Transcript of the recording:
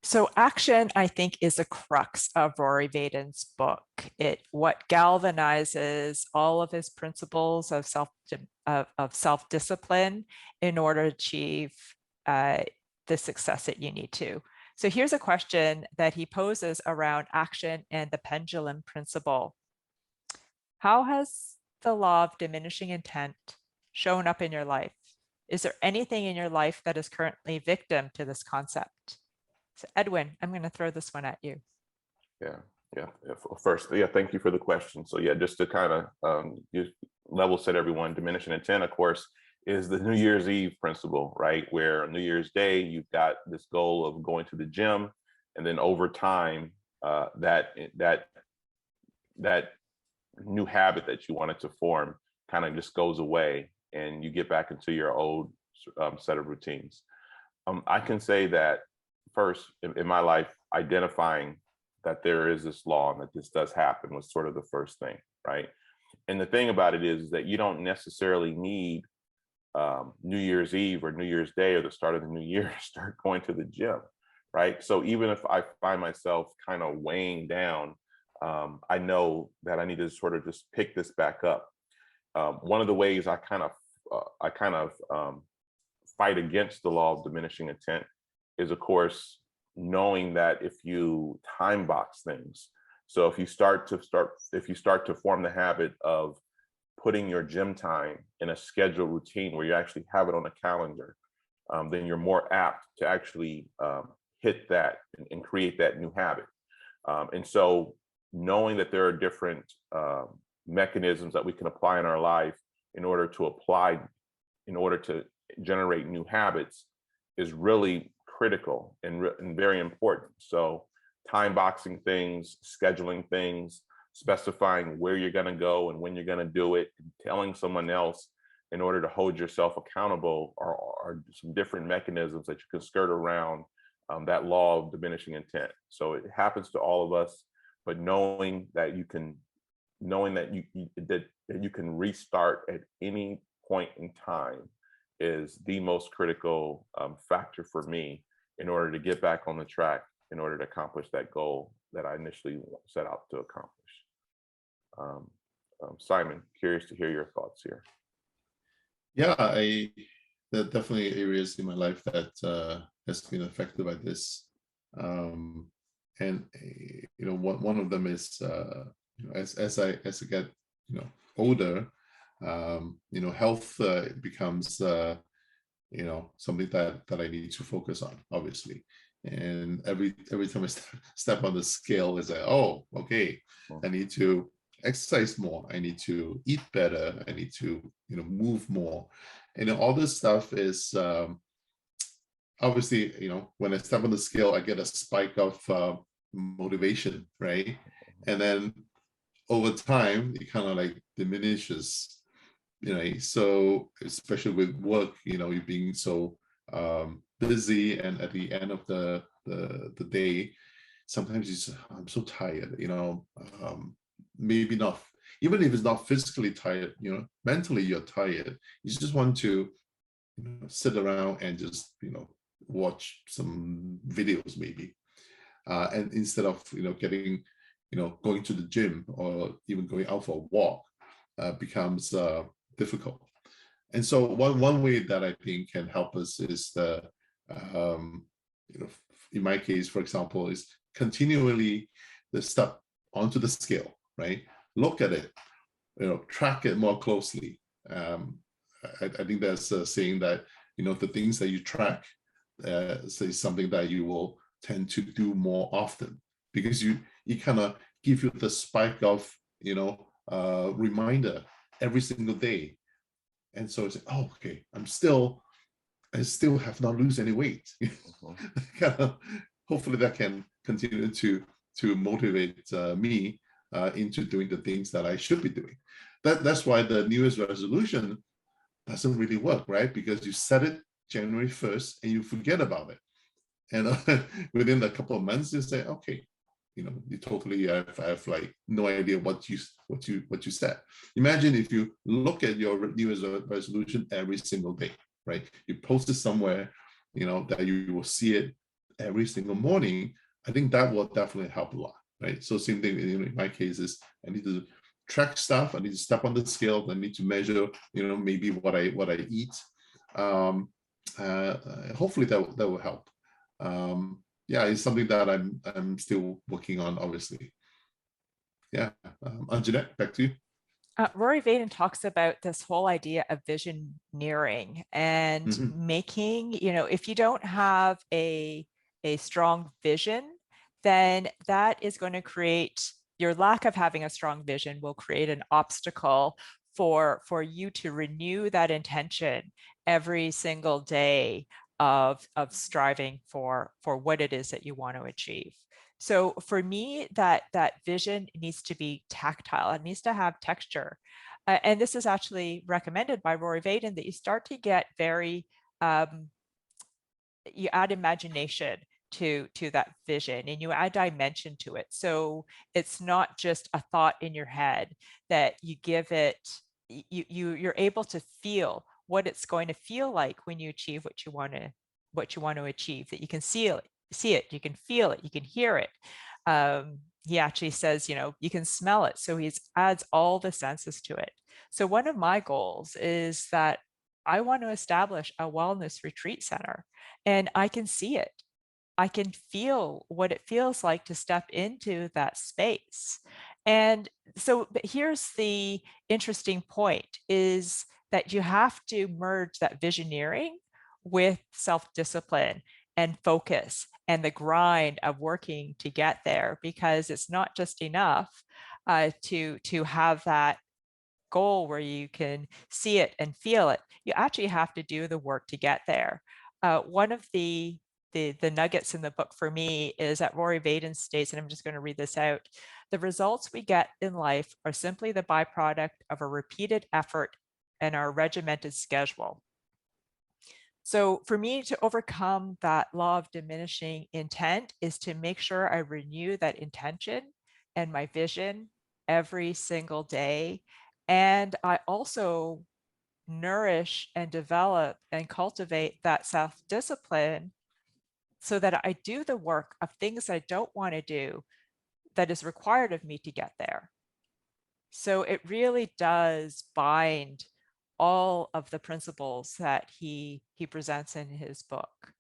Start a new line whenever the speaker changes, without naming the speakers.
So action, I think, is a crux of Rory Vaden's book. What galvanizes all of his principles of self-discipline in order to achieve the success that you need to. So here's a question that he poses around action and the pendulum principle. How has the law of diminishing intent shown up in your life? Is there anything in your life that is currently victim to this concept? So Edwin, I'm going to throw this one at you.
Yeah. First, thank you for the question. So just to kind of level set everyone, diminishing intent, of course, is the New Year's Eve principle, right? Where on New Year's Day, you've got this goal of going to the gym, and then over time, that new habit that you wanted to form kind of just goes away, and you get back into your old set of routines. I can say that first in my life, identifying that there is this law and that this does happen was sort of the first thing, right? And the thing about it is that you don't necessarily need New Year's Eve or New Year's Day or the start of the new year to start going to the gym, right? So even if I find myself kind of weighing down, I know that I need to sort of just pick this back up. One of the ways I kind of fight against the law of diminishing intent is, of course, knowing that if you time box things, so if you start to form the habit of putting your gym time in a scheduled routine where you actually have it on a calendar, then you're more apt to actually hit that and create that new habit. And so knowing that there are different mechanisms that we can apply in our life in order to generate new habits is really critical and very important. So time boxing things, scheduling things, specifying where you're going to go and when you're going to do it, and telling someone else in order to hold yourself accountable are some different mechanisms that you can skirt around that law of diminishing intent. So it happens to all of us, but knowing that you can restart at any point in time is the most critical factor for me in order to get back on the track, in order to accomplish that goal that I initially set out to accomplish. Simon, curious to hear your thoughts here.
Yeah, there are definitely areas in my life that has been affected by this, and one of them is as I get older, health becomes something that I need to focus on, obviously. And every time I step on the scale, it's like, oh, okay, I need to exercise more, I need to eat better, I need to move more, and all this stuff is obviously, when I step on the scale, I get a spike of motivation, right? And then over time it kind of like diminishes, so especially with work, you being so busy, and at the end of the day, sometimes I'm so tired, maybe not, even if it's not physically tired, mentally you're tired. You just want to sit around and just watch some videos maybe, and instead of getting going to the gym or even going out for a walk becomes difficult. And so one way that I think can help us is in my case, for example, is continually the step onto the scale, right? Look at it, track it more closely. I think there's a saying that the things that you track is something that you will tend to do more often, because you kind of give you the spike of reminder every single day. And so it's like, oh, okay, I still have not lose any weight. Hopefully that can continue to motivate me into doing the things that I should be doing. That's why the New Year's resolution doesn't really work, right? Because you set it January 1st and you forget about it. And within a couple of months, you say, okay, you totally have like no idea what you said. Imagine if you look at your New Year's resolution every single day, right? You post it somewhere, that you will see it every single morning, I think that will definitely help a lot, right? So same thing in my case is I need to track stuff. I need to step on the scale. I need to measure, maybe what I eat. Hopefully that will help. Yeah, it's something that I'm still working on, obviously. Yeah, Anjannette, back to you.
Rory Vaden talks about this whole idea of visioneering and making, if you don't have a strong vision, then that is going to create, your lack of having a strong vision will create an obstacle for you to renew that intention every single day of striving for what it is that you want to achieve. So for me, that vision needs to be tactile. It needs to have texture. And this is actually recommended by Rory Vaden, that you start to get very, you add imagination to that vision, and you add dimension to it. So it's not just a thought in your head, that you give it, you're able to feel what it's going to feel like when you achieve what you want to achieve, that you can see it, you can feel it, you can hear it. He actually says, you can smell it. So he adds all the senses to it. So one of my goals is that I want to establish a wellness retreat center, and I can see it. I can feel what it feels like to step into that space. And so, but here's the interesting point, is that you have to merge that visioneering with self-discipline and focus and the grind of working to get there, because it's not just enough to have that goal where you can see it and feel it. You actually have to do the work to get there. One of the nuggets in the book for me is that Rory Vaden states, and I'm just going to read this out: the results we get in life are simply the byproduct of a repeated effort and our regimented schedule. So for me to overcome that law of diminishing intent is to make sure I renew that intention and my vision every single day. And I also nourish and develop and cultivate that self-discipline so that I do the work of things I don't want to do that is required of me to get there. So it really does bind all of the principles that he presents in his book.